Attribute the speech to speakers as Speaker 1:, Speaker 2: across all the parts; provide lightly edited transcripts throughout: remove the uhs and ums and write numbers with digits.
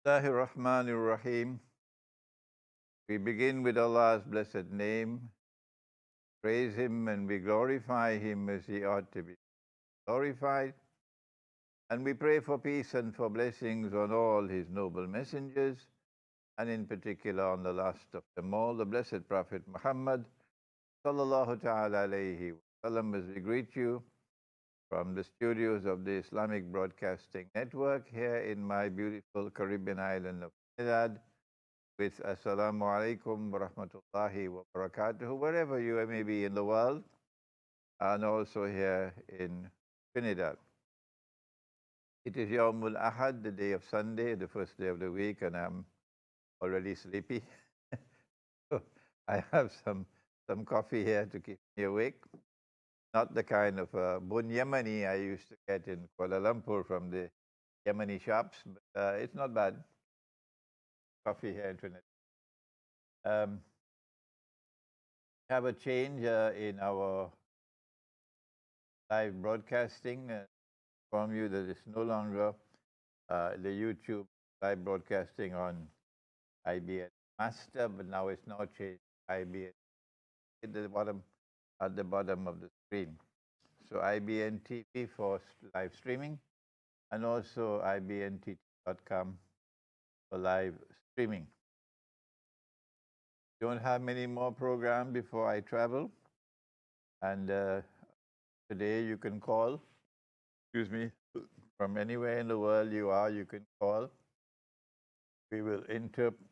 Speaker 1: Bismillahirrahmanirrahim. We begin with Allah's blessed name, praise Him and we glorify Him as He ought to be glorified. And we pray for peace and for blessings on all His noble messengers, and in particular on the last of them all, the blessed Prophet Muhammad, sallallahu ta'ala alayhi wasallam, as we greet you from the studios of the Islamic Broadcasting Network here in my beautiful Caribbean island of Trinidad, with Assalamu alaikum wa rahmatullahi wa barakatuhu, wherever you may be in the world, and also here in Trinidad. It is Yawmul Ahad, the day of Sunday, the first day of the week, and I'm already sleepy. So I have some coffee here to keep me awake. Not the kind of bun Yemeni I used to get in Kuala Lumpur from the Yemeni shops, but it's not bad. Coffee here in Trinidad. Have a change in our live broadcasting. Inform you that it's no longer the YouTube live broadcasting on IBN Master, but now it's now changed to IBN at the bottom of the screen. So IBN TV for live streaming, and also IBNTT.com for live streaming. Don't have many more programs before I travel, and today you can call. Excuse me, from anywhere in the world you can call. We will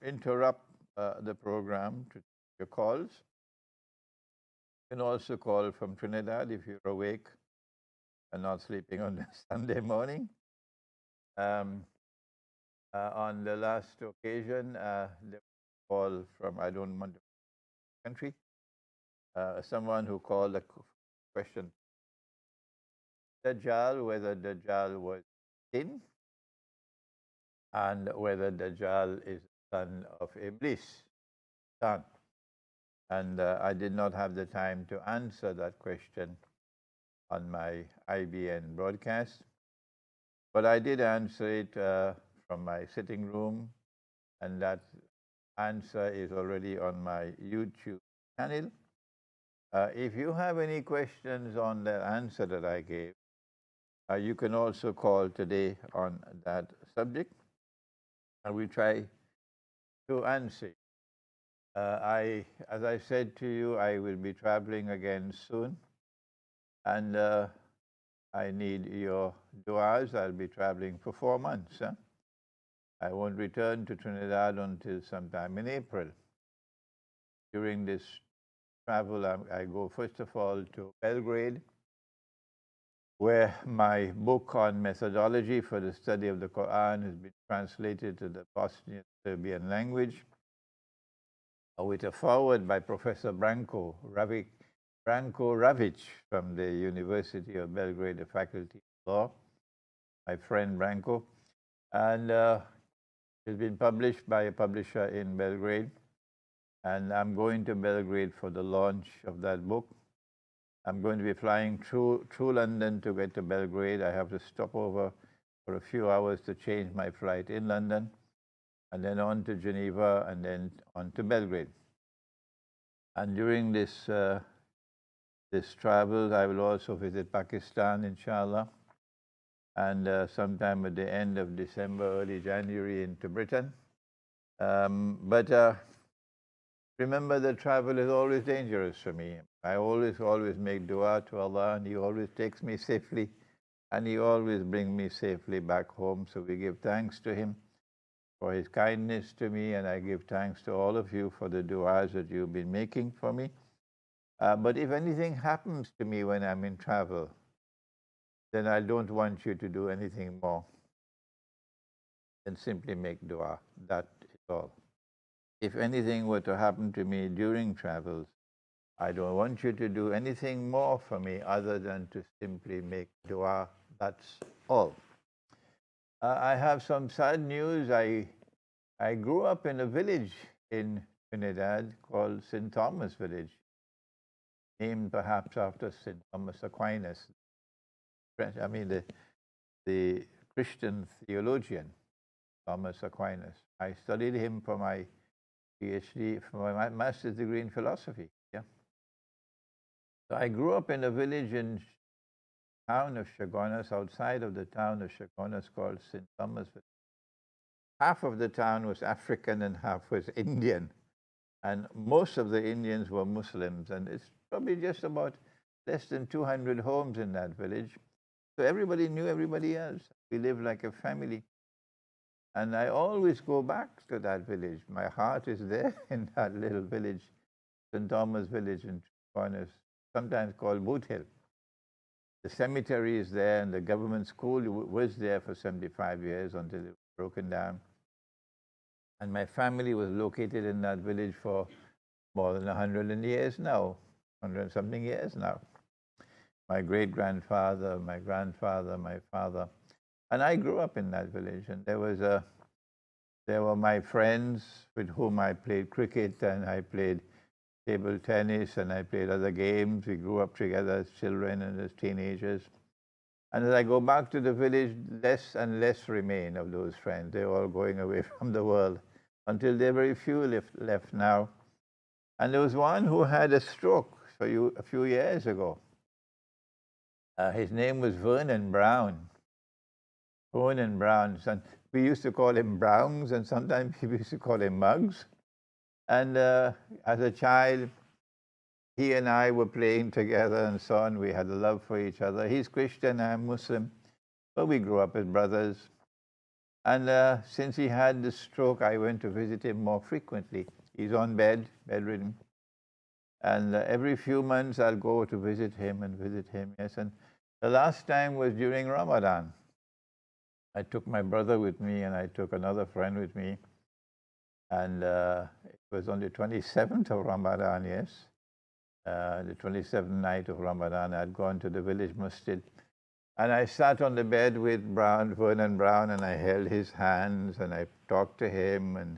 Speaker 1: interrupt the program to take your calls. You can also call from Trinidad if you're awake and not sleeping on the Sunday morning. On the last occasion, the call from, I don't want to country, someone who called a question, Dajjal, whether Dajjal was in, and whether Dajjal is the son of Iblis, son. And I did not have the time to answer that question on my IBN broadcast, but I did answer it from my sitting room, and that answer is already on my YouTube channel. If you have any questions on the answer that I gave, you can also call today on that subject, and we try to answer. As I said to you, I will be traveling again soon, and I need your du'as. I'll be traveling for 4 months. I won't return to Trinidad until sometime in April. During this travel, I go first of all to Belgrade, where my book on methodology for the study of the Quran has been translated to the Bosnian Serbian language, with a foreword by Professor Branko Ravic from the University of Belgrade, the Faculty of Law, my friend Branko. And it's been published by a publisher in Belgrade. And I'm going to Belgrade for the launch of that book. I'm going to be flying through London to get to Belgrade. I have to stop over for a few hours to change my flight in London, and then on to Geneva, and then on to Belgrade. And during this travel, I will also visit Pakistan, inshallah, and sometime at the end of December, early January, into Britain. But remember that travel is always dangerous for me. I always make dua to Allah, and He always takes me safely, and He always brings me safely back home. So we give thanks to Him for His kindness to me, and I give thanks to all of you for the du'as that you've been making for me. But if anything happens to me when I'm in travel, then I don't want you to do anything more than simply make dua. That is all. If anything were to happen to me during travels, I don't want you to do anything more for me other than to simply make dua. That's all. I have some sad news. I grew up in a village in Trinidad called St. Thomas Village, named perhaps after St. Thomas Aquinas, the Christian theologian, Thomas Aquinas. I studied him for my PhD, for my master's degree in philosophy. Yeah. So I grew up in a village in town of Chaguanas, outside of the town of Chaguanas, called St. Thomas. Half of the town was African and half was Indian. And most of the Indians were Muslims. And it's probably just about less than 200 homes in that village. So everybody knew everybody else. We lived like a family. And I always go back to that village. My heart is there in that little village, St. Thomas Village in Chaguanas, sometimes called Boot Hill. The cemetery is there, and the government school was there for 75 years until it was broken down. And my family was located in that village for more than 100 years now, 100-something years now. My great-grandfather, my grandfather, my father. And I grew up in that village, and there were my friends with whom I played cricket, and I played table tennis, and I played other games. We grew up together as children and as teenagers. And as I go back to the village, less and less remain of those friends. They're all going away from the world until there are very few left now. And there was one who had a stroke a few years ago. His name was Vernon Brown. Vernon Brown. And we used to call him Browns, and sometimes we used to call him Mugs. And as a child, he and I were playing together and so on. We had a love for each other. He's Christian, I'm Muslim, but we grew up as brothers. And since he had the stroke, I went to visit him more frequently. He's on bedridden. And every few months I'll go to visit him, yes. And the last time was during Ramadan. I took my brother with me, and I took another friend with me. And it was on the 27th of Ramadan, yes. The 27th night of Ramadan, I'd gone to the village masjid. And I sat on the bed with Vernon Brown, and I held his hands, and I talked to him and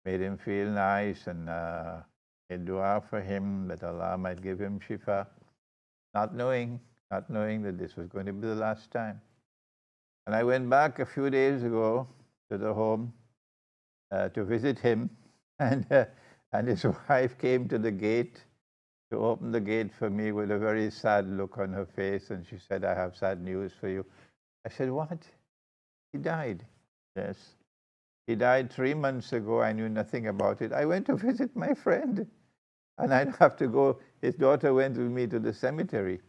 Speaker 1: made him feel nice, and made dua for him that Allah might give him shifa, not knowing that this was going to be the last time. And I went back a few days ago to the home to visit him, and his wife came to the gate to open the gate for me with a very sad look on her face, and she said, "I have sad news for you." I said, "What?" "He died." "Yes. He died 3 months ago. I knew nothing about it. I went to visit my friend, and I'd have to go." His daughter went with me to the cemetery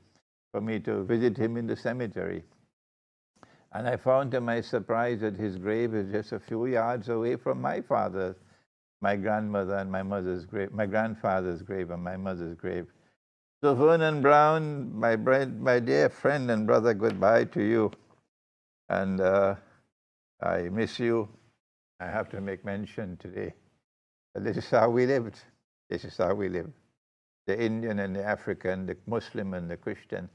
Speaker 1: for me to visit him in the cemetery. And I found to my surprise that his grave is just a few yards away from my father, my grandmother, and my mother's grave, my grandfather's grave, and my mother's grave. So Vernon Brown, my dear friend and brother, goodbye to you. And I miss you. I have to make mention today that this is how we lived. This is how we lived. The Indian and the African, the Muslim and the Christian,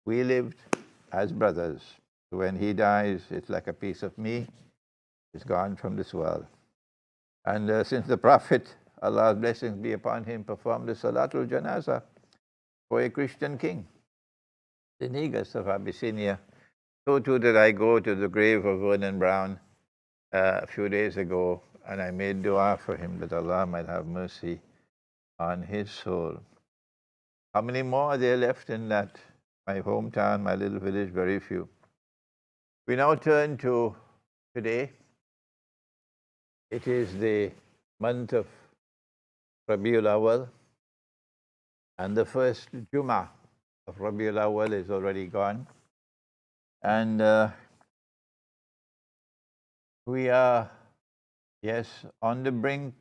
Speaker 1: we lived as brothers. When he dies, it's like a piece of me. It's gone from this world. And since the Prophet, Allah's blessings be upon him, performed the Salatul Janazah for a Christian king, the Negus of Abyssinia, so too did I go to the grave of Vernon Brown a few days ago, and I made dua for him that Allah might have mercy on his soul. How many more are there left in that, my hometown, my little village? Very few. We now turn to today. It is the month of Rabiul Awal, and the first Jummah of Rabiul Awal is already gone. And we are, yes, on the brink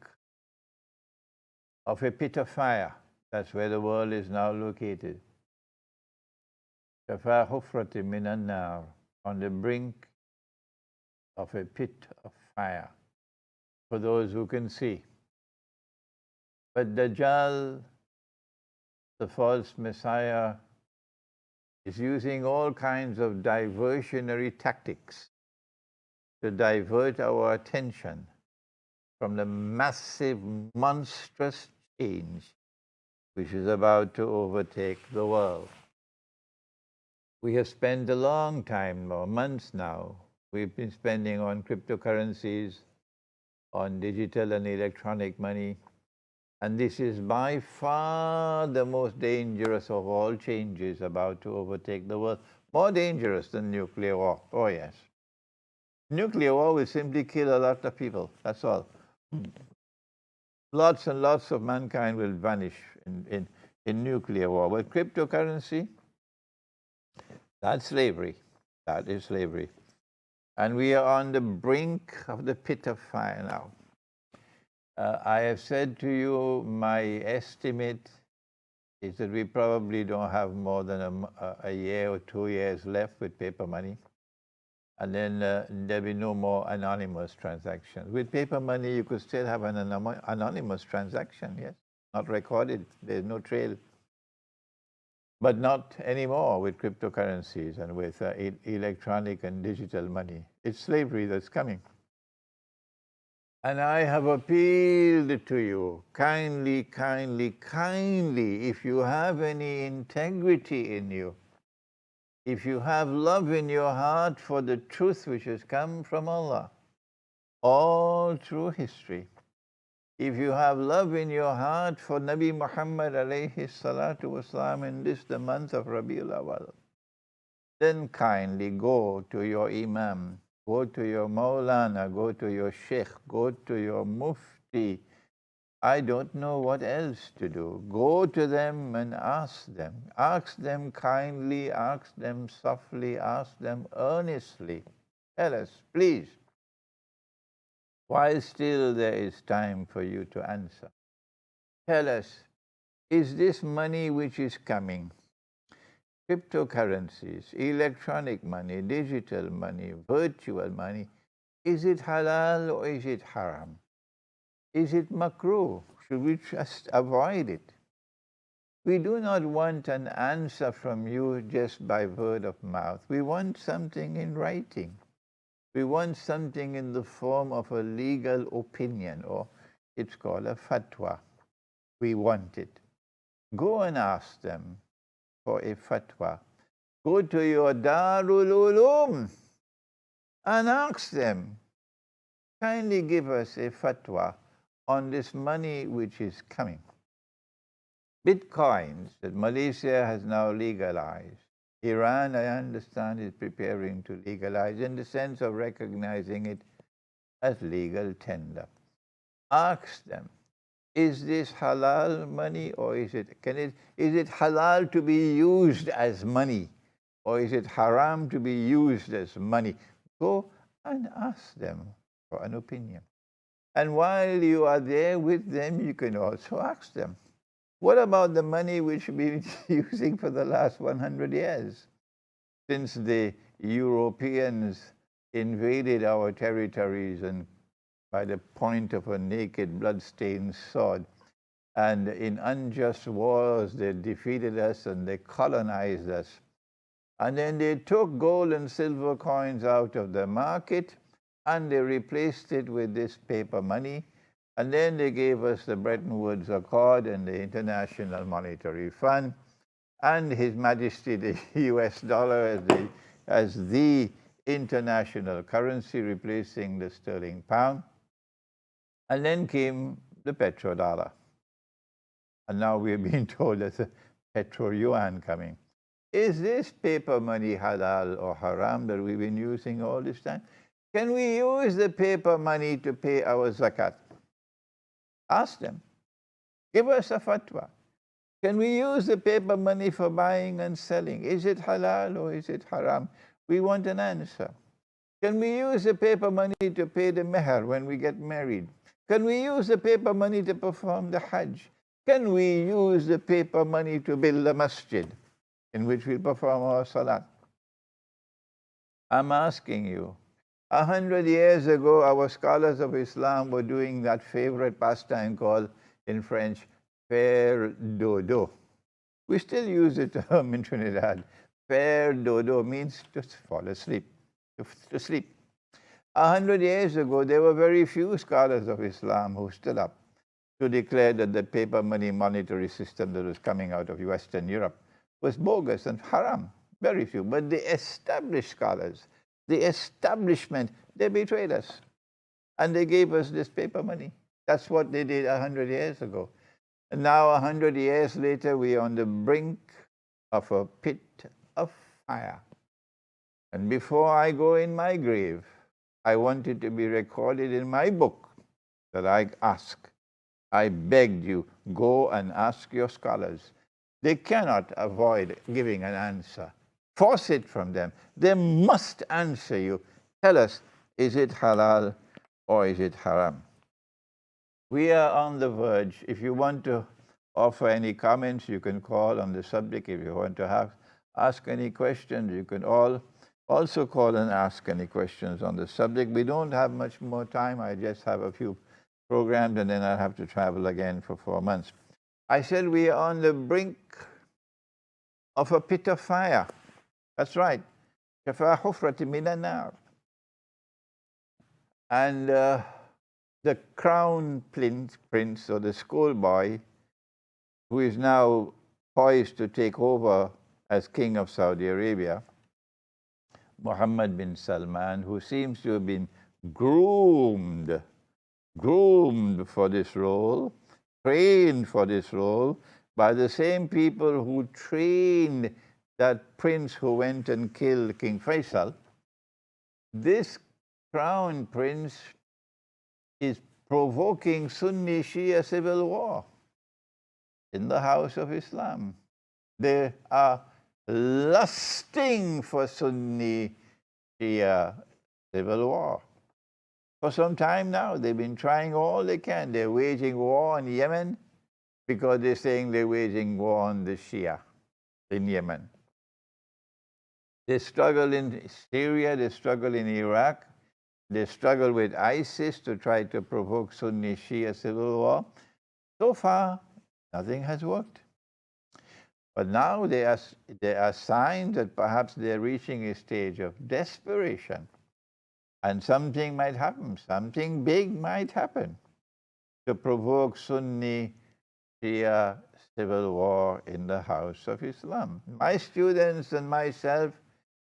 Speaker 1: of a pit of fire. That's where the world is now located. Shafa hufrati minan nar, on the brink of a pit of fire, for those who can see. But Dajjal, the false Messiah, is using all kinds of diversionary tactics to divert our attention from the massive, monstrous change which is about to overtake the world. We have spent a long time, or months now, We've been spending on cryptocurrencies, on digital and electronic money. And this is by far the most dangerous of all changes about to overtake the world. More dangerous than nuclear war. Oh, yes. Nuclear war will simply kill a lot of people. That's all. Lots and lots of mankind will vanish in nuclear war. But cryptocurrency, that's slavery. That is slavery. And we are on the brink of the pit of fire now. I have said to you, my estimate is that we probably don't have more than a year or 2 years left with paper money. And then there'll be no more anonymous transactions. With paper money, you could still have an anonymous transaction, yes, not recorded. There's no trail. But not anymore with cryptocurrencies and with electronic and digital money. It's slavery that's coming. And I have appealed to you, kindly, kindly, kindly, if you have any integrity in you, if you have love in your heart for the truth which has come from Allah, all through history, if you have love in your heart for Nabi Muhammad alayhi salatu wasalam in this, the month of Rabiul Awal, then kindly go to your Imam, go to your Maulana, go to your Sheikh, go to your Mufti. I don't know what else to do. Go to them and ask them. Ask them kindly, ask them softly, ask them earnestly. Tell us, please, while still there is time for you to answer. Tell us, is this money which is coming, cryptocurrencies, electronic money, digital money, virtual money, is it halal or is it haram? Is it makruh? Should we just avoid it? We do not want an answer from you just by word of mouth. We want something in writing. We want something in the form of a legal opinion, or it's called a fatwa. We want it. Go and ask them for a fatwa. Go to your Darul Ulum and ask them, kindly give us a fatwa on this money which is coming. Bitcoins that Malaysia has now legalized. Iran, I understand, is preparing to legalize in the sense of recognizing it as legal tender. Ask them, is this halal money or is it halal to be used as money or is it haram to be used as money? Go and ask them for an opinion. And while you are there with them, you can also ask them, what about the money which we've been using for the last 100 years? Since the Europeans invaded our territories and by the point of a naked blood-stained sword, and in unjust wars they defeated us and they colonized us. And then they took gold and silver coins out of the market and they replaced it with this paper money. And then they gave us the Bretton Woods Accord and the International Monetary Fund and His Majesty the US dollar as the international currency, replacing the sterling pound. And then came the petrodollar. And now we're being told there's a petro yuan coming. Is this paper money halal or haram that we've been using all this time? Can we use the paper money to pay our zakat? Ask them. Give us a fatwa. Can we use the paper money for buying and selling? Is it halal or is it haram? We want an answer. Can we use the paper money to pay the meher when we get married? Can we use the paper money to perform the hajj? Can we use the paper money to build a masjid in which we perform our salat? I'm asking you. 100 years ago, our scholars of Islam were doing that favorite pastime called, in French, faire dodo. We still use the term in Trinidad. Faire dodo means to fall asleep, to sleep. 100 years ago, there were very few scholars of Islam who stood up to declare that the paper money monetary system that was coming out of Western Europe was bogus and haram. Very few. But the established scholars, the establishment, they betrayed us. And they gave us this paper money. That's what they did 100 years ago. And now, 100 years later, we are on the brink of a pit of fire. And before I go in my grave, I want it to be recorded in my book that I begged you, go and ask your scholars. They cannot avoid giving an answer. Force it from them. They must answer you. Tell us, is it halal or is it haram? We are on the verge. If you want to offer any comments, you can call on the subject. If you want to ask any questions, you can also call and ask any questions on the subject. We don't have much more time. I just have a few programs and then I'll have to travel again for 4 months. I said we are on the brink of a pit of fire. That's right. And the crown prince or the schoolboy, who is now poised to take over as king of Saudi Arabia, Mohammed bin Salman, who seems to have been groomed for this role, trained for this role by the same people who trained that prince who went and killed King Faisal. This crown prince is provoking Sunni Shia civil war in the house of Islam. They are lusting for Sunni Shia civil war. For some time now, they've been trying all they can. They're waging war on Yemen because they're saying they're waging war on the Shia in Yemen. They struggle in Syria, they struggle in Iraq, they struggle with ISIS to try to provoke Sunni Shia civil war. So far, nothing has worked. But now there are signs that perhaps they're reaching a stage of desperation. And something might happen, something big might happen to provoke Sunni Shia civil war in the house of Islam. My students and myself,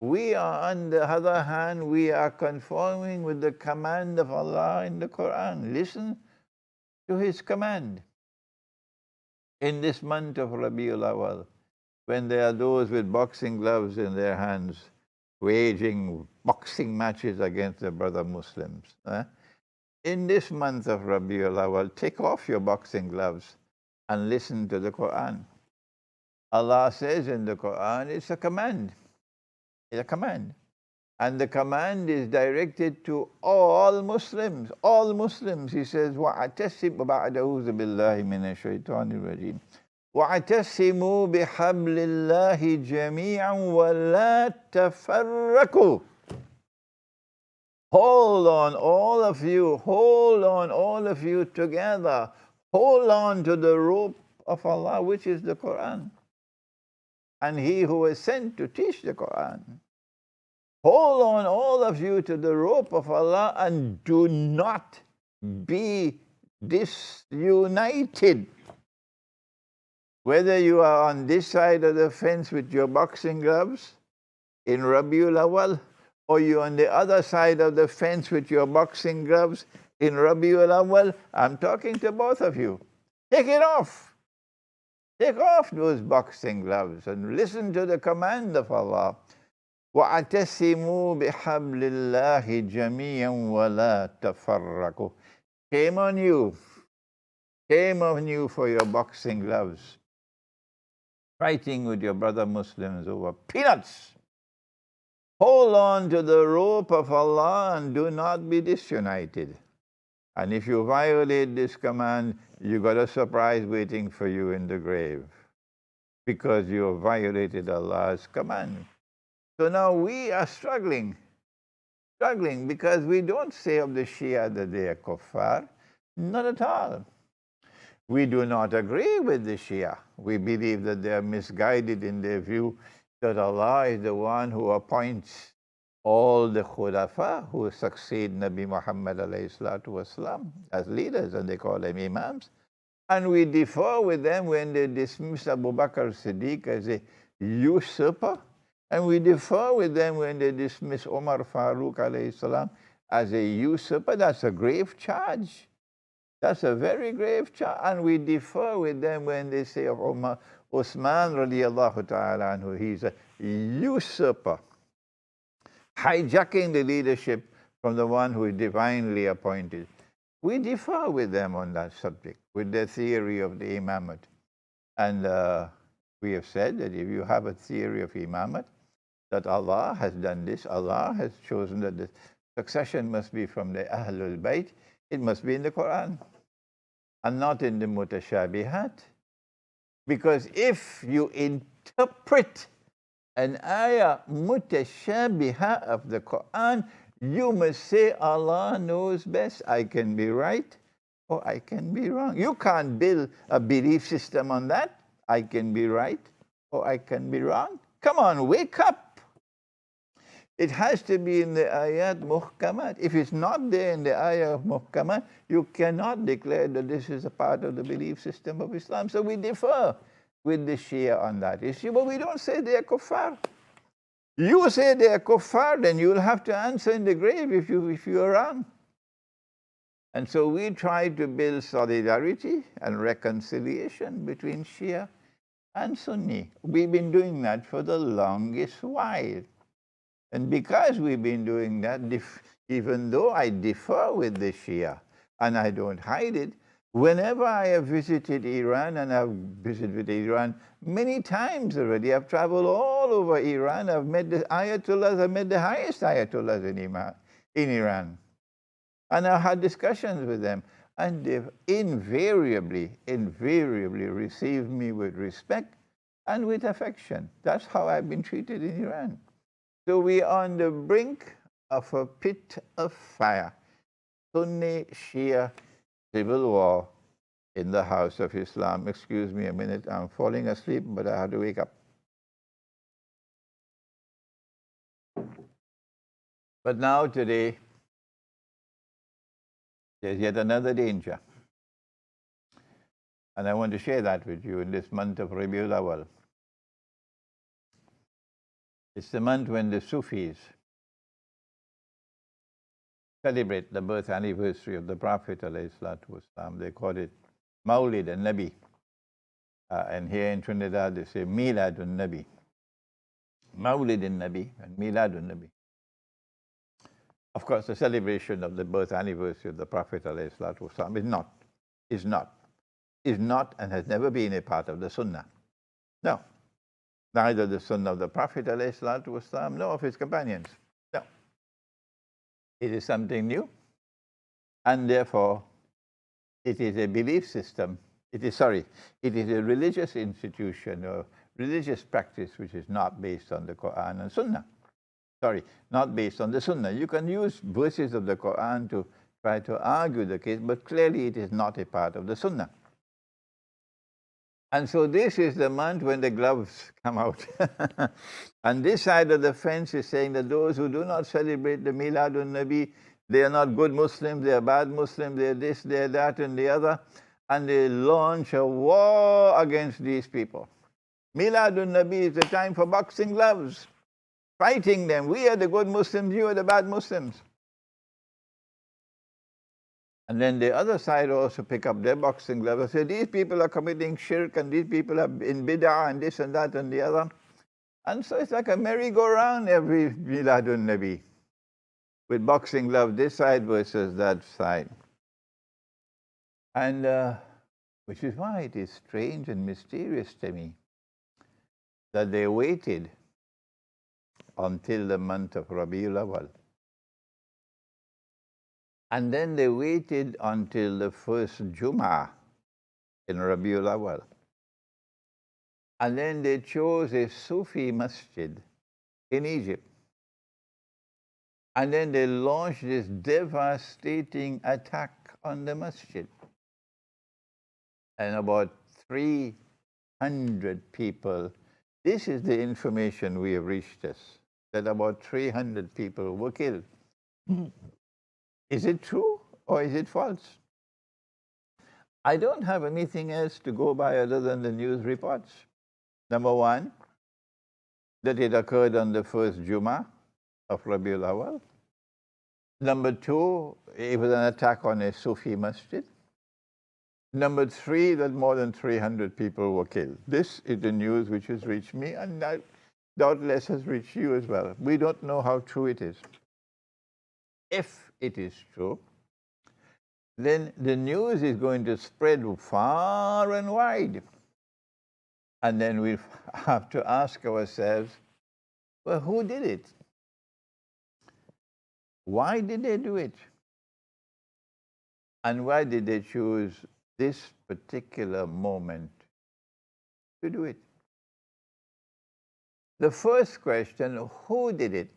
Speaker 1: we are, on the other hand, we are conforming with the command of Allah in the Quran. Listen to His command. In this month of Rabiul Awal, when there are those with boxing gloves in their hands, waging boxing matches against their brother Muslims. In this month of Rabiul Awal, take off your boxing gloves and listen to the Quran. Allah says in the Quran, it's a command. It's a command. And the command is directed to all Muslims. All Muslims. He says, وَاعْتَسِمْ بَعْدَ أَعُوذُ بِاللَّهِ مِنَ الشَّيْطَانِ الرَّجِيمِ وَاعْتَسِمُوا بِحَبْلِ اللَّهِ جَمِيعًا وَلَا تَفَرَّقُوا. Hold on, all of you. Hold on, all of you together. Hold on to the rope of Allah, which is the Quran. And He who was sent to teach the Quran. Hold on, all of you, to the rope of Allah and do not be disunited. Whether you are on this side of the fence with your boxing gloves in Rabiul Awal, or you're on the other side of the fence with your boxing gloves in Rabiul Awal, I'm talking to both of you. Take it off. Take off those boxing gloves and listen to the command of Allah. وَاعْتَسِمُوا بِحَبْلِ اللَّهِ جَمِيعًا وَلَا تَفَرَّقُوا. Shame on you. Shame on you for your boxing gloves. Fighting with your brother Muslims over peanuts. Hold on to the rope of Allah and do not be disunited. And if you violate this command, you got a surprise waiting for you in the grave, because you have violated Allah's command. So now we are struggling because we don't say of the Shia that they are kuffar. Not at all. We do not agree with the Shia. We believe that they are misguided in their view that Allah is the one who appoints all the khulafa who succeed Nabi Muhammad ﷺ as leaders, and they call them imams. And we differ with them when they dismiss Abu Bakr Siddiq as a usurper. And we differ with them when they dismiss Omar Farooq alayhi salam as a usurper. That's a grave charge. That's a very grave charge. And we differ with them when they say of Umar, Usman radiallahu ta'ala anhu, he's a usurper, hijacking the leadership from the one who is divinely appointed. We differ with them on that subject, with their theory of the imamate. And we have said that if you have a theory of imamate, that Allah has done this, Allah has chosen that the succession must be from the Ahlul Bayt, it must be in the Quran and not in the mutashabihat. Because if you interpret an ayah mutashabiha of the Quran, you must say Allah knows best. I can be right or I can be wrong. You can't build a belief system on that. I can be right or I can be wrong. Come on, wake up. It has to be in the ayat muhkamat. If it's not there in the ayat of muhkamat, you cannot declare that this is a part of the belief system of Islam. So we differ with the Shia on that issue, but we don't say they are kuffar. You say they are kuffar, then you'll have to answer in the grave if you are wrong. And so we try to build solidarity and reconciliation between Shia and Sunni. We've been doing that for the longest while. And because we've been doing that, even though I differ with the Shia, and I don't hide it, whenever I have visited Iran, and I've visited Iran many times already, I've traveled all over Iran, I've met the Ayatollahs, I've met the highest Ayatollahs in Iran. And I've had discussions with them, and they've invariably received me with respect and with affection. That's how I've been treated in Iran. So we are on the brink of a pit of fire. Sunni Shia civil war in the house of Islam. Excuse me a minute, I'm falling asleep, but I have to wake up. But now today, there's yet another danger. And I want to share that with you in this month of Rabiul Awal. It's the month when the Sufis celebrate the birth anniversary of the Prophet ﷺ. They call it Mawlid al-Nabi. And here in Trinidad, they say Milad al-Nabi. Mawlid al-Nabi and Milad al-Nabi. Of course, the celebration of the birth anniversary of the Prophet ﷺ is not and has never been a part of the Sunnah. No. Neither the Sunnah of the Prophet ﷺ nor of his companions. No. It is something new, and therefore it is a belief system. It is a religious institution or religious practice which is not based on the Quran and Sunnah. Not based on the Sunnah. You can use verses of the Quran to try to argue the case, but clearly it is not a part of the Sunnah. And so this is the month when the gloves come out. And this side of the fence is saying that those who do not celebrate the Milad al-Nabi, they are not good Muslims, they are bad Muslims, they are this, they are that, and the other. And they launch a war against these people. Milad al-Nabi is the time for boxing gloves, fighting them. We are the good Muslims, you are the bad Muslims. And then the other side also pick up their boxing gloves and say, these people are committing shirk, and these people are in bid'ah, and this and that and the other. And so it's like a merry-go-round every Milad al-Nabi, with boxing gloves this side versus that side. And which is why it is strange and mysterious to me that they waited until the month of Rabiul Awal. And then they waited until the first Jum'ah in Rabiul Awal. And then they chose a Sufi masjid in Egypt. And then they launched this devastating attack on the masjid. And about 300 people, this is the information we have reached us, that about 300 people were killed. Is it true or is it false? I don't have anything else to go by other than the news reports. Number one, that it occurred on the first Jummah of Rabiul Awal. Number two, it was an attack on a Sufi masjid. Number three, that more than 300 people were killed. This is the news which has reached me, and doubtless has reached you as well. We don't know how true it is. If it is true, then the news is going to spread far and wide. And then we have to ask ourselves, well, who did it? Why did they do it? And why did they choose this particular moment to do it? The first question, who did it?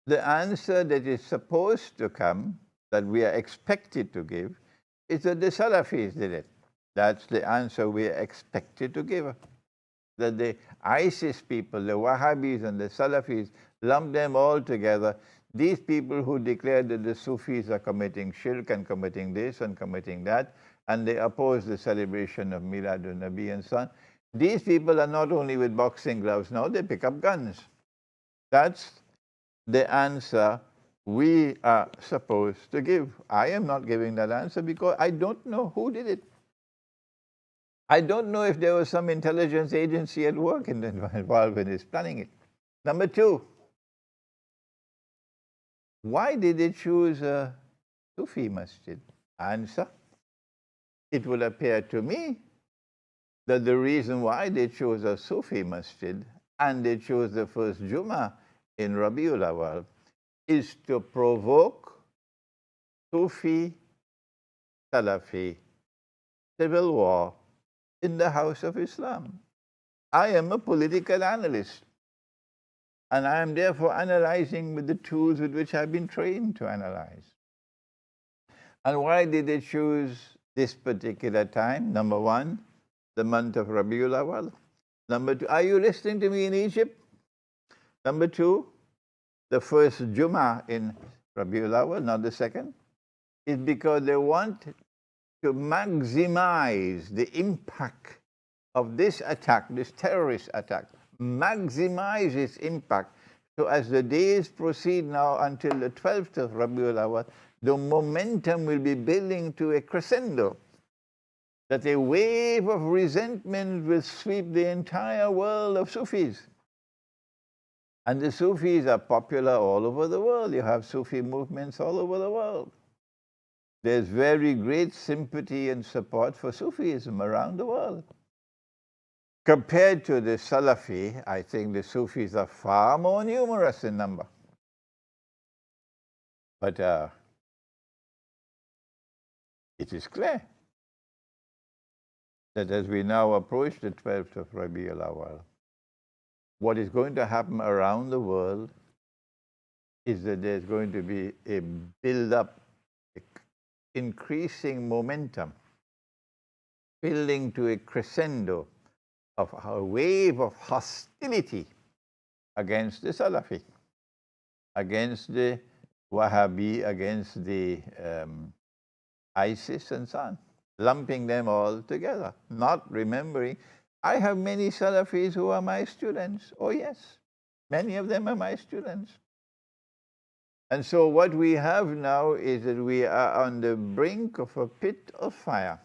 Speaker 1: The answer that is supposed to come, that we are expected to give, is that the Salafis did it. That's the answer we are expected to give. That the ISIS people, the Wahhabis and the Salafis, lump them all together. These people who declare that the Sufis are committing shirk and committing this and committing that, and they oppose the celebration of Miladun Nabi and so on. These people are not only with boxing gloves now, they pick up guns. That's the answer we are supposed to give. I am not giving that answer because I don't know who did it. I don't know if there was some intelligence agency at work involved in this planning it. Number two, why did they choose a Sufi masjid? Answer, it will appear to me that the reason why they chose a Sufi masjid and they chose the first Jummah in Rabiul Awal is to provoke Sufi Salafi civil war in the House of Islam. I am a political analyst, and I am therefore analyzing with the tools with which I've been trained to analyze. And why did they choose this particular time? Number one, the month of Rabiul Awal. Number two, are you listening to me in Egypt? Number two, the first Jummah in Rabiul Awal, not the second, is because they want to maximize the impact of this attack, this terrorist attack, maximize its impact. So as the days proceed now until the 12th of Rabiul Awal, the momentum will be building to a crescendo, that a wave of resentment will sweep the entire world of Sufis. And the Sufis are popular all over the world. You have Sufi movements all over the world. There's very great sympathy and support for Sufism around the world. Compared to the Salafi, I think the Sufis are far more numerous in number. But it is clear that as we now approach the 12th of Rabiul Awal, what is going to happen around the world is that there's going to be a build-up, increasing momentum, building to a crescendo of a wave of hostility against the Salafi, against the Wahhabi, against the ISIS and so on, lumping them all together, not remembering. I have many Salafis who are my students. Oh yes, many of them are my students. And so what we have now is that we are on the brink of a pit of fire,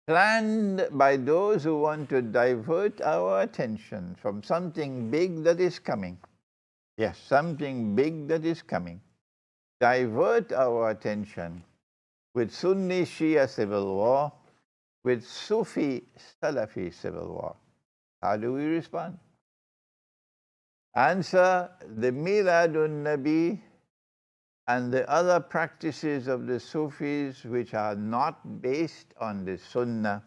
Speaker 1: planned by those who want to divert our attention from something big that is coming. Yes, something big that is coming. Divert our attention with Sunni Shia civil war, with Sufi Salafi civil war. How do we respond? Answer, the Miladun Nabi and the other practices of the Sufis which are not based on the Sunnah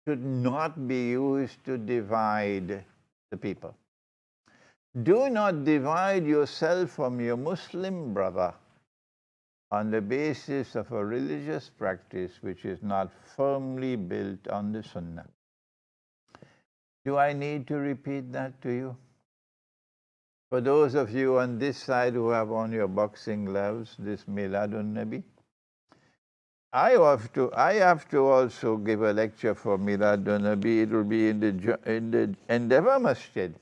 Speaker 1: should not be used to divide the people. Do not divide yourself from your Muslim brother on the basis of a religious practice which is not firmly built on the Sunnah. Do I need to repeat that to you? For those of you on this side who have on your boxing gloves, this Miladun Nabi, I have to also give a lecture for Miladun Nabi. It will be in the Endeavour Masjid.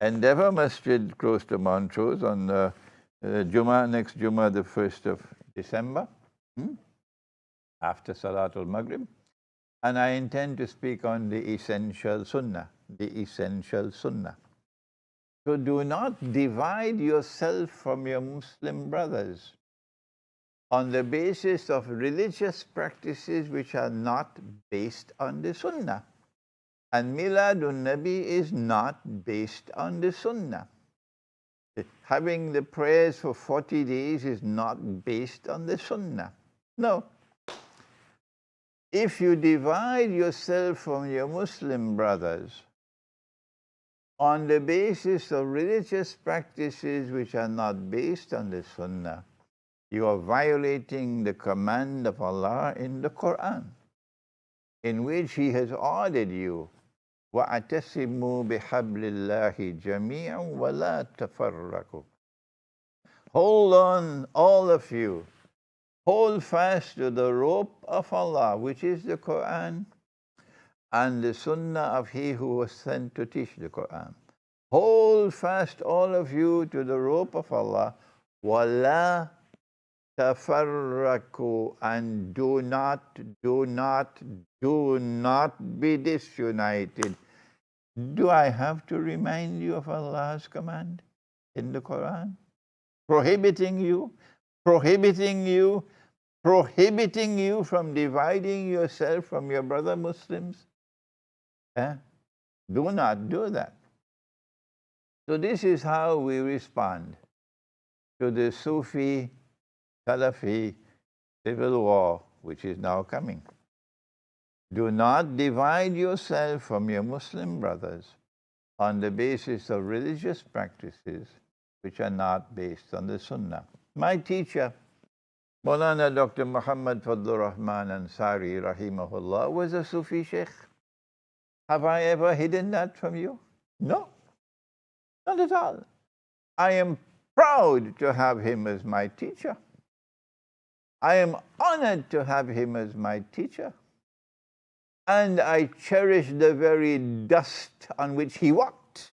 Speaker 1: Endeavour Masjid close to Montrose on next Jummah, the 1st of December, after Salatul Maghrib. And I intend to speak on the essential Sunnah, the essential Sunnah. So do not divide yourself from your Muslim brothers on the basis of religious practices which are not based on the Sunnah. And Miladun Nabi is not based on the Sunnah. Having the prayers for 40 days is not based on the Sunnah. No. If you divide yourself from your Muslim brothers on the basis of religious practices which are not based on the Sunnah, you are violating the command of Allah in the Quran, in which He has ordered you, وَأَتَسِمُوا بِحَبْلِ اللَّهِ جَمِيعًا وَلَا تَفَرَّقُوا. Hold on, all of you. Hold fast to the rope of Allah, which is the Quran, and the Sunnah of He who was sent to teach the Quran. Hold fast, all of you, to the rope of Allah. وَلَا تَفَرَّقُوا. And do not be disunited. Do I have to remind you of Allah's command in the Quran? Prohibiting you from dividing yourself from your brother Muslims. Do not do that. So this is how we respond to the Sufi, Salafi civil war which is now coming. Do not divide yourself from your Muslim brothers on the basis of religious practices which are not based on the Sunnah. My teacher, Maulana Dr. Muhammad Fadlur Rahman Ansari, rahimahullah, was a Sufi Sheikh. Have I ever hidden that from you? No, not at all. I am proud to have him as my teacher. I am honored to have him as my teacher. And I cherish the very dust on which he walked.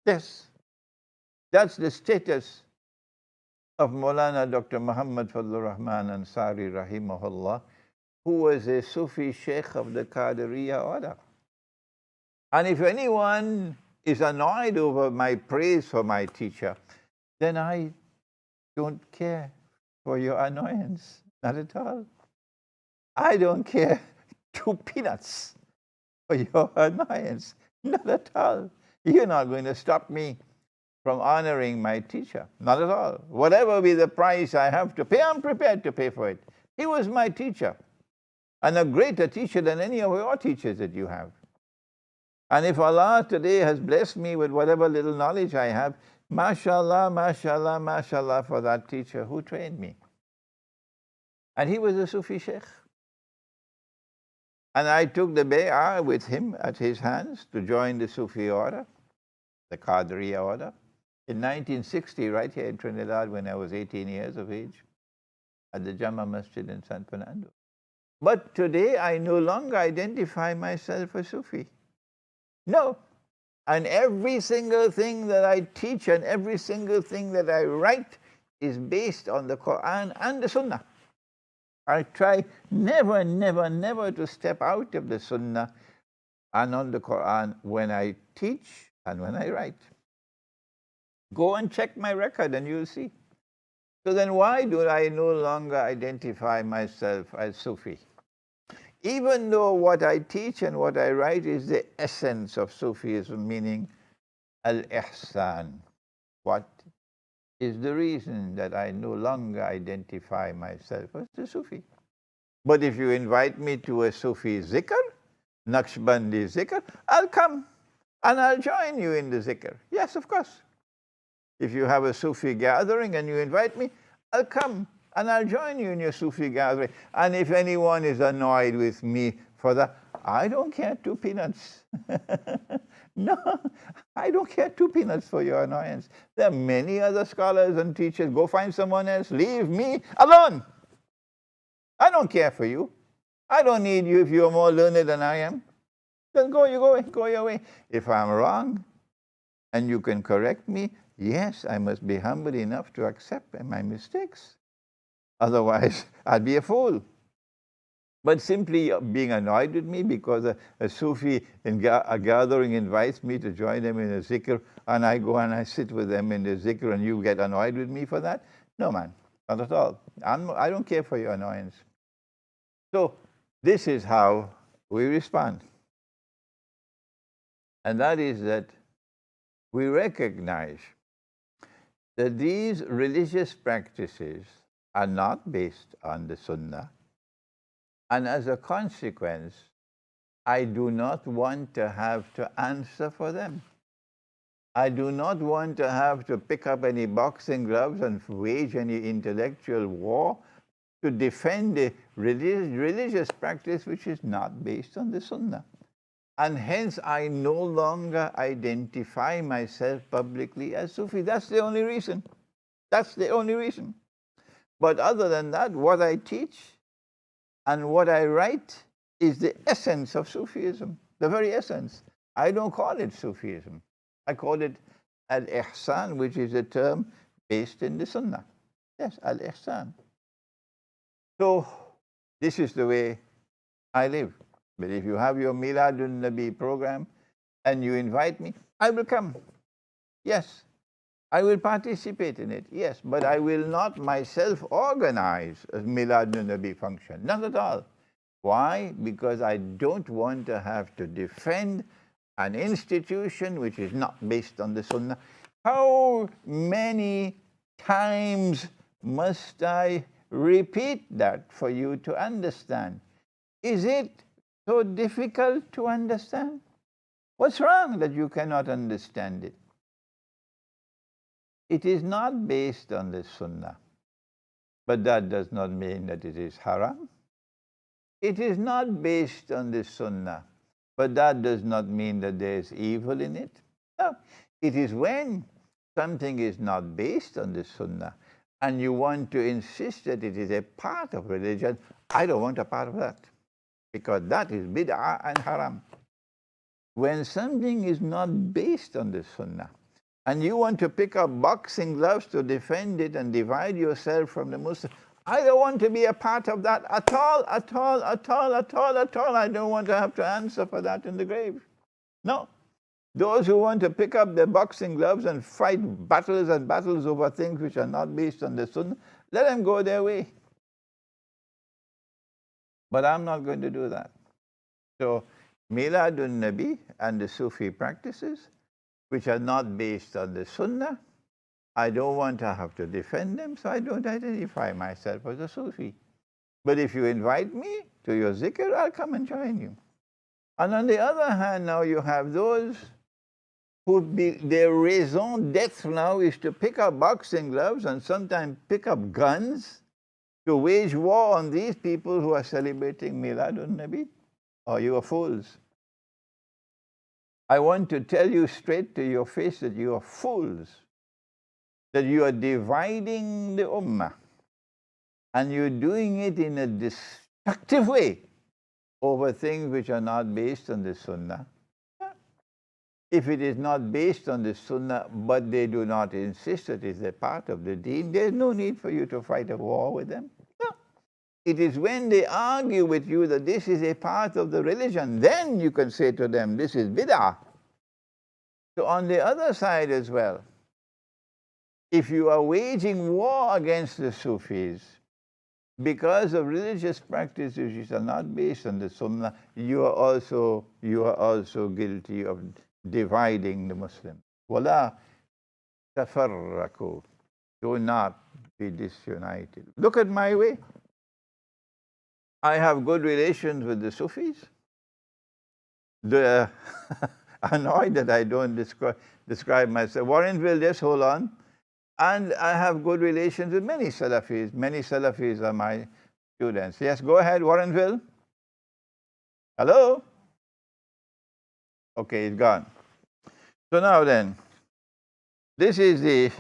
Speaker 1: Yes, that's the status of Maulana Dr. Muhammad Fadlur Rahman Ansari, rahimahullah, who was a Sufi Sheikh of the Qadiriya order. And if anyone is annoyed over my praise for my teacher, then I don't care for your annoyance, not at all. I don't care 2 peanuts for your annoyance, not at all. You're not going to stop me from honoring my teacher, not at all. Whatever be the price I have to pay, I'm prepared to pay for it. He was my teacher, and a greater teacher than any of your teachers that you have. And if Allah today has blessed me with whatever little knowledge I have, mashallah, mashallah, mashallah for that teacher who trained me. And he was a Sufi Sheikh. And I took the bay'ah with him at his hands to join the Sufi order, the Qadiriya order, in 1960, right here in Trinidad, when I was 18 years of age, at the Jama Masjid in San Fernando. But today I no longer identify myself as Sufi. No. And every single thing that I teach and every single thing that I write is based on the Quran and the Sunnah. I try never, never, never to step out of the Sunnah and on the Quran when I teach and when I write. Go and check my record and you'll see. So then why do I no longer identify myself as Sufi? Even though what I teach and what I write is the essence of Sufism, meaning al-ihsan. What is the reason that I no longer identify myself as the Sufi? But if you invite me to a Sufi zikr, Naqshbandi zikr, I'll come and I'll join you in the zikr. Yes, of course. If you have a Sufi gathering and you invite me, I'll come and I'll join you in your Sufi gathering. And if anyone is annoyed with me for that, I don't care 2 peanuts. No, I don't care 2 peanuts for your annoyance. There are many other scholars and teachers. Go find someone else. Leave me alone. I don't care for you. I don't need you if you're more learned than I am. Then go your way. If I'm wrong and you can correct me, yes, I must be humble enough to accept my mistakes. Otherwise, I'd be a fool. But simply being annoyed with me because a Sufi in a gathering invites me to join them in a zikr, and I go and I sit with them in the zikr, and you get annoyed with me for that? No, man, not at all. I don't care for your annoyance. So this is how we respond. And that is that we recognize that these religious practices are not based on the Sunnah. And as a consequence, I do not want to have to answer for them. I do not want to have to pick up any boxing gloves and wage any intellectual war to defend a religious practice which is not based on the Sunnah. And hence, I no longer identify myself publicly as Sufi. That's the only reason. That's the only reason. But other than that, what I teach and what I write is the essence of Sufism, the very essence. I don't call it Sufism. I call it Al-Ihsan, which is a term based in the Sunnah. Yes, Al-Ihsan. So this is the way I live. But if you have your Miladun Nabi program and you invite me, I will come. Yes. I will participate in it, yes, but I will not myself organize a Miladun Nabi function. Not at all. Why? Because I don't want to have to defend an institution which is not based on the Sunnah. How many times must I repeat that for you to understand? Is it so difficult to understand? What's wrong that you cannot understand it? It is not based on the Sunnah, but that does not mean that it is haram. It is not based on the Sunnah, but that does not mean that there is evil in it. No, it is when something is not based on the Sunnah and you want to insist that it is a part of religion. I don't want a part of that, because that is bid'ah and haram. When something is not based on the Sunnah, and you want to pick up boxing gloves to defend it and divide yourself from the Muslims, I don't want to be a part of that at all, at all, at all, at all, at all. I don't want to have to answer for that in the grave. No. Those who want to pick up their boxing gloves and fight battles and battles over things which are not based on the Sunnah, let them go their way. But I'm not going to do that. So, Miladun Nabi and the Sufi practices, which are not based on the Sunnah, I don't want to have to defend them, so I don't identify myself as a Sufi. But if you invite me to your zikr, I'll come and join you. And on the other hand, now you have those who their raison d'etre now is to pick up boxing gloves and sometimes pick up guns to wage war on these people who are celebrating Miladun Nabi. Oh, you are fools. I want to tell you straight to your face that you are fools, that you are dividing the ummah, and you're doing it in a destructive way over things which are not based on the Sunnah. If it is not based on the Sunnah, but they do not insist that it is a part of the deen, there's no need for you to fight a war with them. No. It is when they argue with you that this is a part of the religion, then you can say to them, this is bid'ah. So on the other side as well, if you are waging war against the Sufis because of religious practices which are not based on the Sunnah, you are also guilty of dividing the Muslims. Wala tafarraku. Do not be disunited. Look at my way. I have good relations with the Sufis. They're annoyed that I don't describe myself. Warrenville, just hold on. And I have good relations with many Salafis. Many Salafis are my students. Yes, go ahead, Warrenville. Hello? Okay, it's gone. So now then, this is the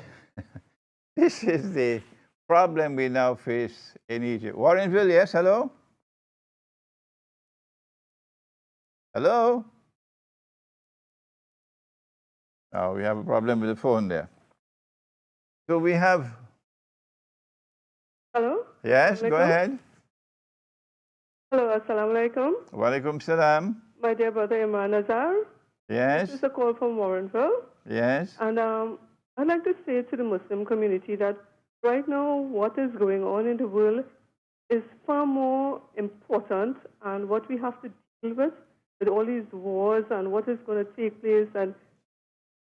Speaker 1: problem we now face in Egypt. Warrenville, yes, hello? Hello? Oh, we have a problem with the phone there. So we have...
Speaker 2: Hello?
Speaker 1: Yes, go ahead.
Speaker 2: Hello, assalamu alaikum.
Speaker 1: Wa alaikum salam.
Speaker 2: My dear brother Imran Hosein.
Speaker 1: Yes.
Speaker 2: This is a call from Warrenville.
Speaker 1: Yes.
Speaker 2: And I'd like to say to the Muslim community that right now what is going on in the world is far more important, and what we have to deal with all these wars and what is going to take place and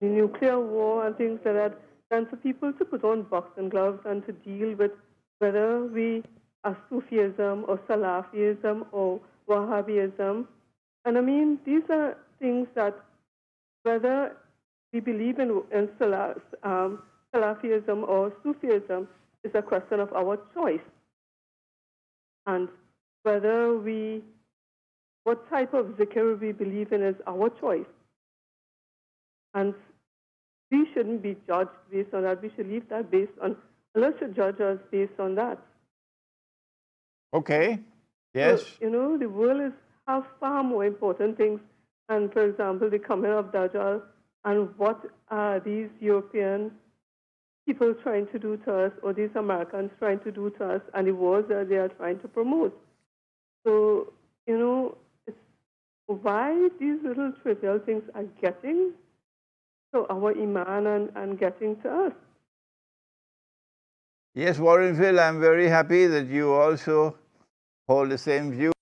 Speaker 2: the nuclear war and things like that, than for people to put on boxing gloves and to deal with whether we are Sufism or Salafism or Wahhabism. And I mean, these are things that whether we believe in Salafism or Sufism is a question of our choice. And whether what type of zikr we believe in is our choice. And we shouldn't be judged based on that. We should leave that based on, Allah should judge us based on that.
Speaker 1: Okay. Yes.
Speaker 2: So, the world have far more important things. And for example, the coming of Dajjal, and what are these European people trying to do to us, or these Americans trying to do to us, and the wars that they are trying to promote. So, it's why these little trivial things are getting to our Iman and getting to us.
Speaker 1: Yes, Warrenville, I'm very happy that you also hold the same view.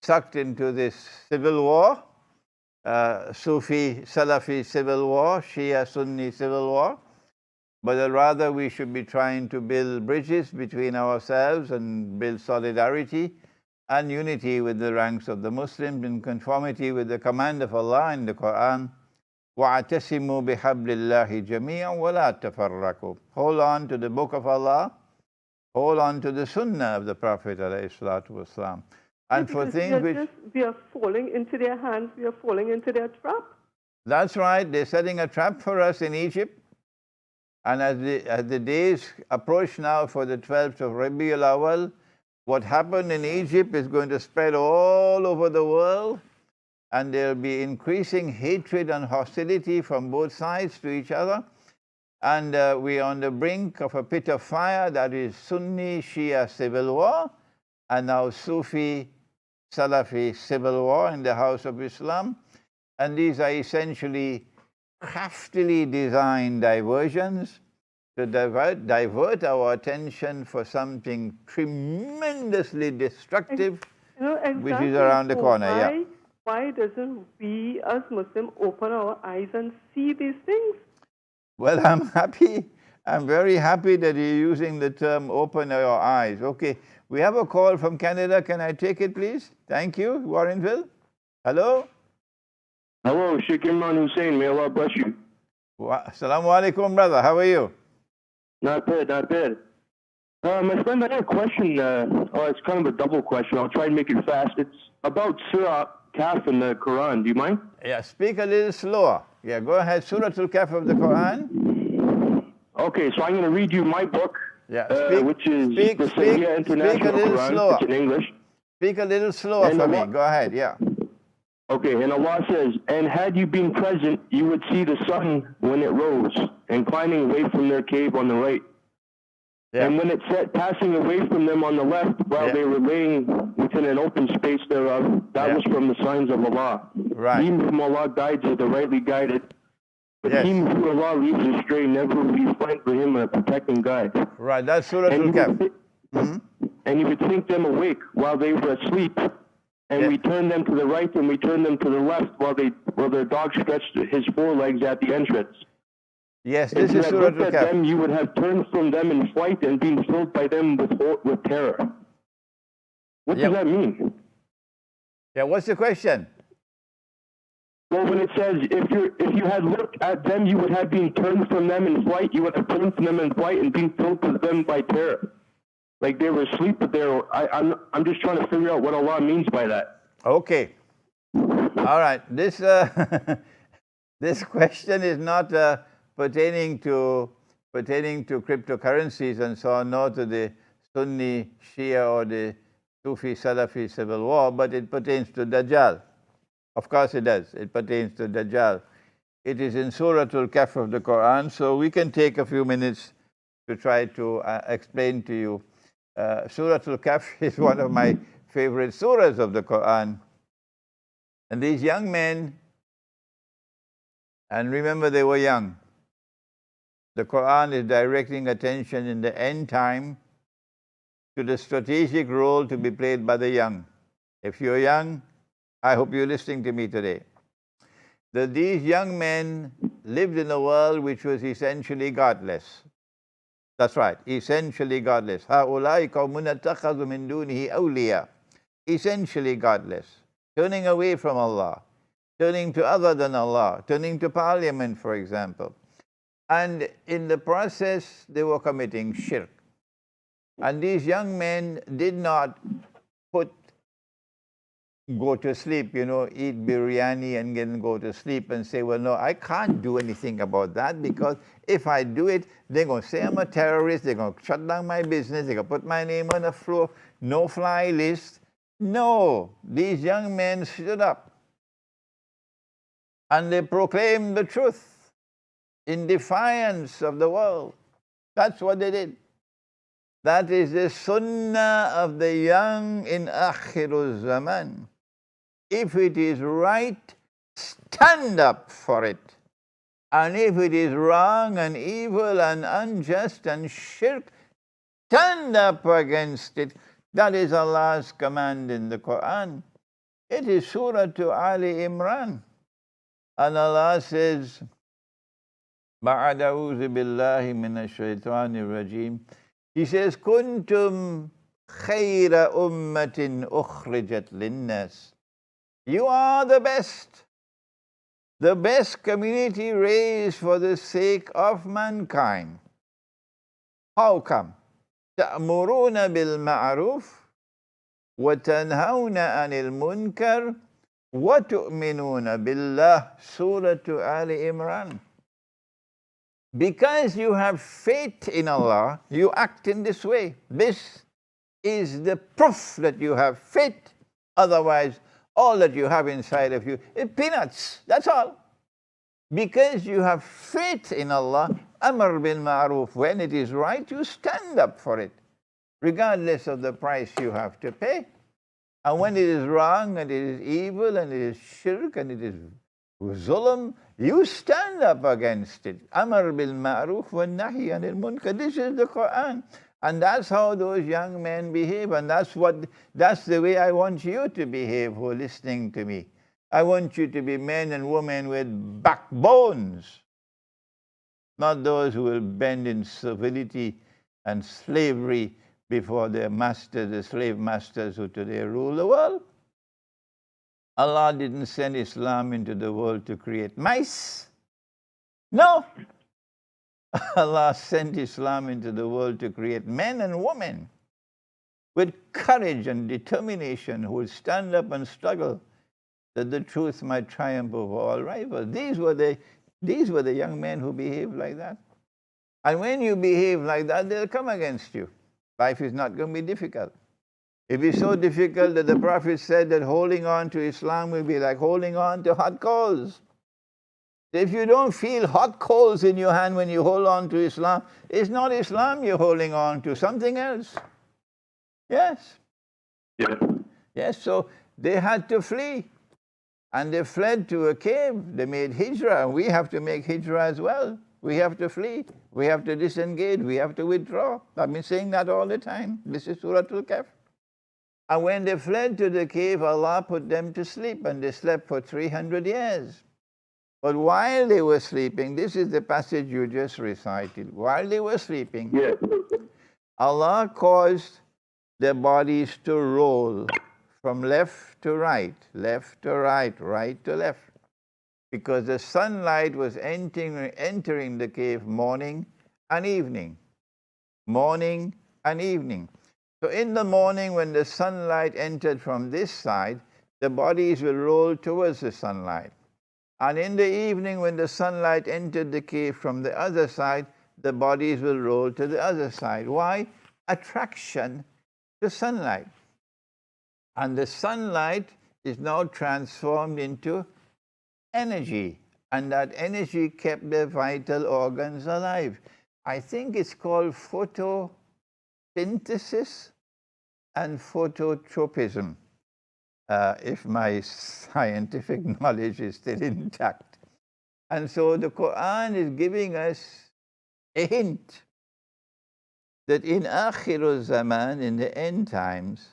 Speaker 1: Sucked into this civil war, Sufi, Salafi civil war, Shia, Sunni civil war, but rather we should be trying to build bridges between ourselves and build solidarity and unity with the ranks of the Muslims in conformity with the command of Allah in the Quran. وَاعْتَسِمُوا بِحَبْلِ اللَّهِ جَمِيعًا وَلَا تَفَرَّقُوا. Hold on to the book of Allah, hold on to the sunnah of the Prophet ﷺ. And for things which...
Speaker 2: we are falling into their hands, we are falling into their trap.
Speaker 1: That's right, they're setting a trap for us in Egypt. And as the days approach now for the 12th of Rabiul Awal, what happened in Egypt is going to spread all over the world, and there'll be increasing hatred and hostility from both sides to each other. And we are on the brink of a pit of fire that is Sunni Shia civil war, and now Sufi Salafi civil war in the House of Islam. And these are essentially craftily designed diversions to divert our attention for something tremendously destructive,
Speaker 2: exactly,
Speaker 1: which is around the corner.
Speaker 2: Why doesn't we as Muslims open our eyes and see these things?
Speaker 1: Well, I'm happy. I'm very happy that you're using the term open your eyes. Okay, we have a call from Canada. Can I take it, please? Thank you. Warrenville. Hello?
Speaker 3: Hello, Sheikh Imran Hosein. May Allah bless you.
Speaker 1: Assalamu alaikum, brother. How are you?
Speaker 3: Not bad, not bad. My friend, I had a question. It's kind of a double question. I'll try and make it fast. It's about Surah Kaf in the Quran. Do you mind?
Speaker 1: Yeah, speak a little slower. Yeah, go ahead. Surah Al-Kaf of the Quran.
Speaker 3: Okay, so I'm going to read you my book, which is the Sahiha International Quran.
Speaker 1: Slower.
Speaker 3: It's in English.
Speaker 1: Speak a little slower for me. Go ahead, yeah.
Speaker 3: Okay, and Allah says, and had you been present, you would see the sun when it rose, inclining away from their cave on the right. Yeah. And when it set, passing away from them on the left, while they were laying within an open space thereof, that was from the signs of Allah.
Speaker 1: Right.
Speaker 3: He whom Allah guides is the rightly guided, but him who Allah leaves astray, never will you find for him a protecting guide.
Speaker 1: Right, that's Surah Al-Kaf.
Speaker 3: And you would think them awake while they were asleep, and we turned them to the right and we turned them to the left while their dog stretched his forelegs at the entrance.
Speaker 1: Yes, this is Surah Al-Kaf. If you had looked at
Speaker 3: them, you would have turned from them in flight and been filled by them with terror. What does that mean?
Speaker 1: Yeah, what's the question?
Speaker 3: Well, when it says, if you had looked at them, you would have been turned from them in flight, you would have turned from them in flight and been filled with them by terror. Like they were asleep, but I'm just trying to figure out what Allah means by that.
Speaker 1: Okay. All right. This this question is not pertaining to cryptocurrencies and so on, nor to the Sunni, Shia, or the Sufi, Salafi civil war, but it pertains to Dajjal. Of course it does. It pertains to Dajjal. It is in Surah Al-Kahf of the Quran, so we can take a few minutes to try to explain to you. Surah Al-Kahf is one of my favorite surahs of the Quran. And these young men, and remember they were young. The Quran is directing attention in the end time to the strategic role to be played by the young. If you're young, I hope you're listening to me today. That these young men lived in a world which was essentially godless. That's right, essentially godless. هَؤُلَاءِ قَوْمٌ اتَّخَذُوا مِن دُونِهِ أَوْلِيَاءَ. Essentially godless, turning away from Allah, turning to other than Allah, turning to Parliament, for example. And in the process, they were committing shirk. And these young men did not go to sleep, eat biryani and then go to sleep and say, well, no, I can't do anything about that, because if I do it, they're going to say I'm a terrorist, they're going to shut down my business, they're going to put my name on a no-fly list. No, these young men stood up and they proclaimed the truth in defiance of the world. That's what they did. That is the sunnah of the young in Akhirul Zaman. If it is right, stand up for it. And if it is wrong and evil and unjust and shirk, stand up against it. That is Allah's command in the Quran. It is Surah to Ali Imran. And Allah says, بَعَدَ أَعُوذُ بِاللَّهِ مِنَ الشَّيْطَانِ الرَّجِيمِ. He says, كُنْتُمْ خَيْرَ أُمَّةٍ أُخْرِجَتْ لِلنَّاسِ. You are the best community raised for the sake of mankind. How come? تَأْمُرُونَ بِالْمَعْرُوفِ وَتَنْهَوْنَ عَنِ الْمُنْكَرِ وَتُؤْمِنُونَ بِاللَّهِ. Surah to Ali Imran. Because you have faith in Allah, you act in this way. This is the proof that you have faith. Otherwise, all that you have inside of you is peanuts. That's all. Because you have faith in Allah, Amr bil Ma'ruf, when it is right, you stand up for it, regardless of the price you have to pay. And when it is wrong, and it is evil, and it is shirk, and it is zulm, you stand up against it. Amr bil Ma'ruf wa nahi anil munkar. This is the Quran. And that's how those young men behave. And that's the way I want you to behave who are listening to me. I want you to be men and women with backbones, not those who will bend in servility and slavery before their masters, the slave masters who today rule the world. Allah didn't send Islam into the world to create mice. No. Allah sent Islam into the world to create men and women with courage and determination who would stand up and struggle that the truth might triumph over all rivals. These were the young men who behaved like that. And when you behave like that, they'll come against you. Life is not going to be difficult. It will be so difficult that the Prophet said that holding on to Islam will be like holding on to hot coals. If you don't feel hot coals in your hand when you hold on to Islam, it's not Islam you're holding on to, something else. Yes.
Speaker 3: Yeah.
Speaker 1: Yes, so they had to flee. And they fled to a cave. They made hijrah. We have to make hijrah as well. We have to flee. We have to disengage. We have to withdraw. I've been saying that all the time. This is Surah Al-Kahf. And when they fled to the cave, Allah put them to sleep, and they slept for 300 years. But while they were sleeping, this is the passage you just recited. While they were sleeping, Allah caused their bodies to roll from left to right, right to left, because the sunlight was entering the cave morning and evening. Morning and evening. So in the morning, when the sunlight entered from this side, the bodies will roll towards the sunlight. And in the evening, when the sunlight entered the cave from the other side, the bodies will roll to the other side. Why? Attraction to sunlight. And the sunlight is now transformed into energy. And that energy kept the vital organs alive. I think it's called photosynthesis and phototropism, if my scientific knowledge is still intact. And so the Quran is giving us a hint that in Akhirul Zaman, in the end times,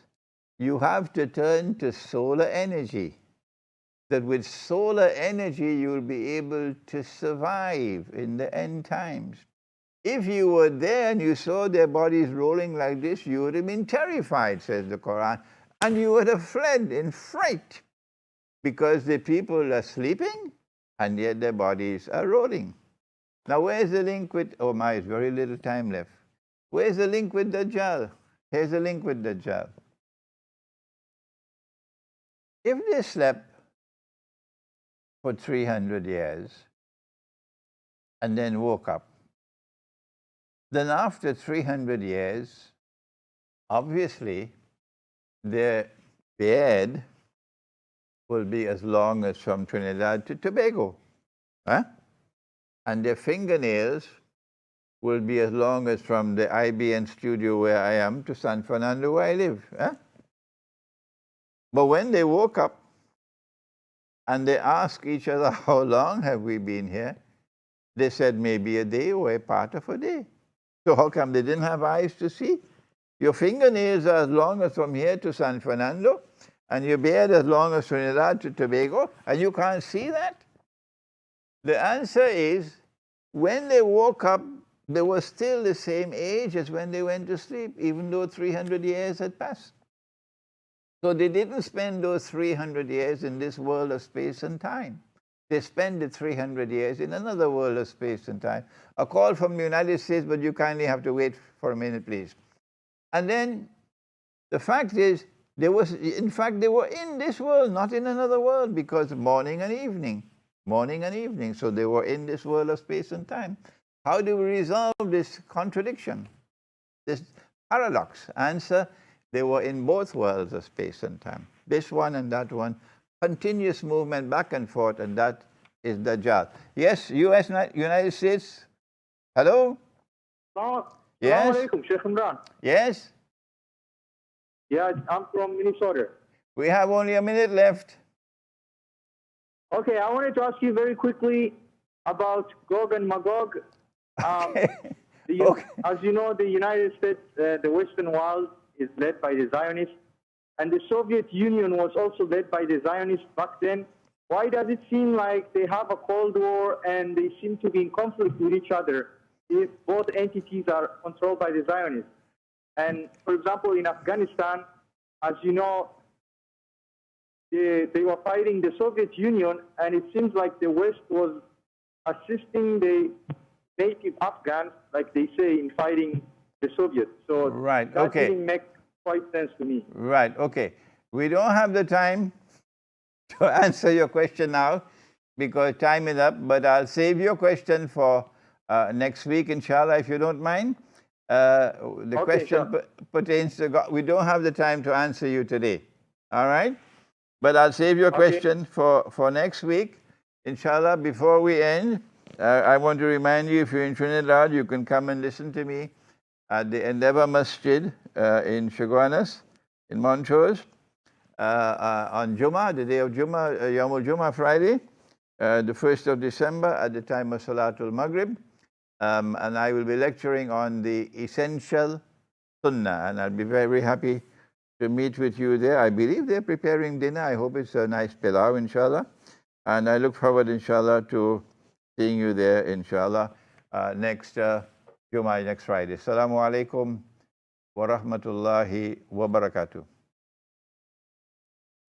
Speaker 1: you have to turn to solar energy. That with solar energy, you'll be able to survive in the end times. If you were there and you saw their bodies rolling like this, you would have been terrified, says the Quran, and you would have fled in fright because the people are sleeping and yet their bodies are rolling. Now, where's the link with, oh my, it's very little time left. Where's the link with Dajjal? Here's the link with Dajjal. If they slept for 300 years and then woke up, then after 300 years, obviously, their beard will be as long as from Trinidad to Tobago. Huh? And their fingernails will be as long as from the IBN studio where I am to San Fernando where I live. Huh? But when they woke up and they asked each other, how long have we been here? They said maybe a day or a part of a day. So how come they didn't have eyes to see? Your fingernails are as long as from here to San Fernando, and your beard as long as Trinidad to Tobago, and you can't see that? The answer is, when they woke up, they were still the same age as when they went to sleep, even though 300 years had passed. So they didn't spend those 300 years in this world of space and time. They spend the 300 years in another world of space and time. A call from the United States, but you kindly have to wait for a minute, please. And then the fact is, in fact, they were in this world, not in another world, because morning and evening. So they were in this world of space and time. How do we resolve this contradiction, this paradox? Answer, they were in both worlds of space and time. This one and that one. Continuous movement back and forth, and that is Dajjal. Yes, United States. Hello? Yes?
Speaker 3: Assalamu alaikum, Sheikh Imran.
Speaker 1: Yes?
Speaker 3: Yeah, I'm from Minnesota.
Speaker 1: We have only a minute left.
Speaker 3: Okay, I wanted to ask you very quickly about Gog and Magog.
Speaker 1: Okay.
Speaker 3: As you know, the United States, the Western world is led by the Zionists. And the Soviet Union was also led by the Zionists back then. Why does it seem like they have a Cold War and they seem to be in conflict with each other if both entities are controlled by the Zionists? And for example, in Afghanistan, as you know, they were fighting the Soviet Union, and it seems like the West was assisting the native Afghans, like they say, in fighting the Soviets. So
Speaker 1: right,
Speaker 3: that
Speaker 1: okay.
Speaker 3: didn't make quite sense to me.
Speaker 1: Right, okay. We don't have the time to answer your question now because time is up, but I'll save your question for next week, inshallah, if you don't mind. The question pertains to God. We don't have the time to answer you today, all right? But I'll save your question for next week, inshallah. Before we end, I want to remind you, if you're in Trinidad, you can come and listen to me at the Endeavour Masjid in Chaguanas, in Montrose, on Jummah, the day of Jummah, Yawmul Jummah, Friday, the 1st of December, at the time of Salatul Maghrib. And I will be lecturing on the essential Sunnah, and I'll be very happy to meet with you there. I believe they're preparing dinner. I hope it's a nice pilau, inshallah. And I look forward, inshallah, to seeing you there, inshallah, next Jummah, next Friday. Assalamu alaikum wa rahmatullahi wa barakatuh.